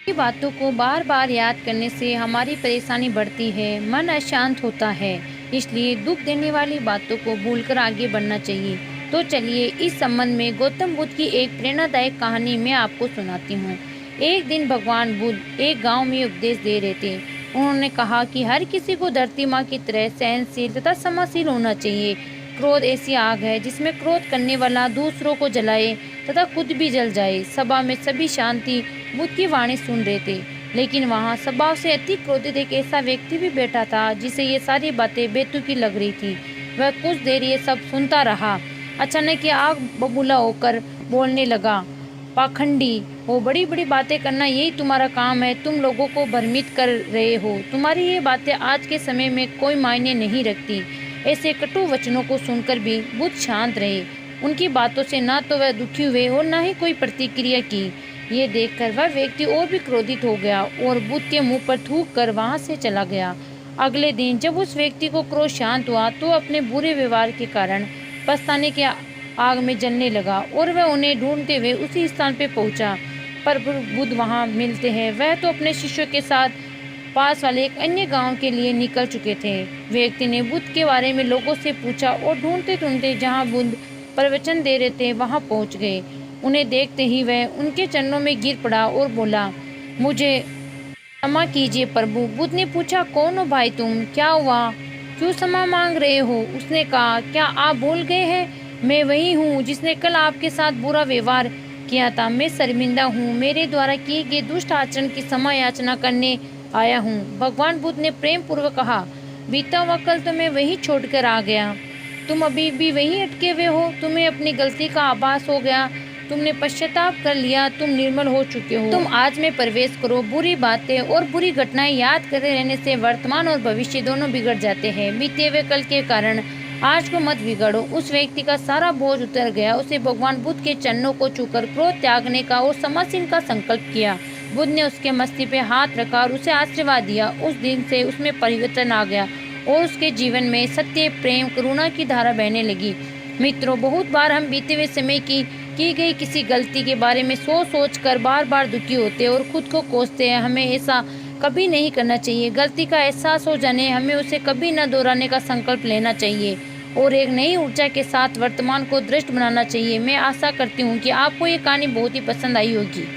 की बातों को बार बार याद करने से हमारी परेशानी बढ़ती है, मन अशांत होता है। इसलिए दुख देने वाली बातों को भूलकर आगे बढ़ना चाहिए। तो चलिए इस संबंध में गौतम बुद्ध की एक प्रेरणादायक कहानी मैं आपको सुनाती हूँ। एक दिन भगवान बुद्ध एक गांव में उपदेश दे रहे थे। उन्होंने कहा कि हर किसी को धरती माँ की तरह सहनशील तथा क्षमाशील होना चाहिए। क्रोध ऐसी आग है जिसमें क्रोध करने वाला दूसरों को जलाए तथा खुद भी जल जाए। सभा में सभी शांति बुद्ध की वाणी सुन रहे थे, लेकिन वहां स्वभाव से अति क्रोधित एक ऐसा व्यक्ति भी बैठा था जिसे ये सारी बातें बेतुकी लग रही थी। वह कुछ देर ये सब सुनता रहा। अचानक ये आग बबूला होकर बोलने लगा, पाखंडी हो, बड़ी बड़ी बातें करना यही तुम्हारा काम है। तुम लोगों को भ्रमित कर रहे हो। तुम्हारी ये बातें आज के समय में कोई मायने नहीं रखती। ऐसे कटु वचनों को सुनकर भी बुद्ध शांत रहे। उनकी बातों से ना तो वह दुखी हुए और ना ही कोई प्रतिक्रिया की। ये देखकर वह व्यक्ति और भी क्रोधित हो गया और बुद्ध के मुंह पर थूक कर वहां से चला गया। अगले दिन जब उस व्यक्ति को क्रोध शांत हुआ तो अपने बुरे व्यवहार के कारण पछताने के आग में जलने लगा और वह उन्हें ढूंढते हुए उसी स्थान पर पहुंचा। पर बुद्ध वहां मिलते हैं वह तो अपने शिष्यों के साथ पास वाले एक अन्य गांव के लिए निकल चुके थे। व्यक्ति ने बुद्ध के बारे में लोगों से पूछा और ढूंढते ढूंढते जहां बुद्ध प्रवचन दे रहे थे वहां पहुंच गए। उन्हें देखते ही वह उनके चरणों में गिर पड़ा और बोला, मुझे क्षमा कीजिए प्रभु। बुद्ध ने पूछा, कौन हो भाई तुम? क्या हुआ? क्यों क्षमा मांग रहे हो? उसने कहा, क्या आप भूल गए हैं? मैं वही हूँ जिसने कल आपके साथ बुरा व्यवहार किया था। मैं शर्मिंदा हूँ। मेरे द्वारा किए गए दुष्ट आचरण की क्षमा याचना करने आया हूँ। भगवान बुद्ध ने प्रेम पूर्वक कहा, बीता हुआ कल तो मैं वही छोड़कर आ गया। तुम अभी भी वही अटके हुए हो। तुम्हें अपनी गलती का आभास हो गया। तुमने पश्चाताप कर लिया। तुम निर्मल हो चुके हो। तुम आज में प्रवेश करो। बुरी बातें और बुरी घटनाएं याद करते रहने से वर्तमान और भविष्य दोनों बिगड़ जाते हैं। बीते हुए कल के कारण आज को मत बिगाड़ो। उस व्यक्ति का सारा बोझ उतर गया। उसे भगवान बुद्ध के चरणों को छूकर क्रोध त्यागने का और क्षमाशील का संकल्प किया। बुद्ध ने उसके मस्तिष्क पे हाथ रखा और उसे आशीर्वाद दिया। उस दिन से उसमें परिवर्तन आ गया और उसके जीवन में सत्य, प्रेम, करुणा की धारा बहने लगी। मित्रों, बहुत बार हम बीते हुए समय की गई किसी गलती के बारे में सोच कर बार बार दुखी होते हैं और खुद को कोसते हैं। हमें ऐसा कभी नहीं करना चाहिए। गलती का एहसास हो जाने हमें उसे कभी न दोहराने का संकल्प लेना चाहिए और एक नई ऊर्जा के साथ वर्तमान को दृष्ट बनाना चाहिए। मैं आशा करती हूँ कि आपको ये कहानी बहुत ही पसंद आई होगी।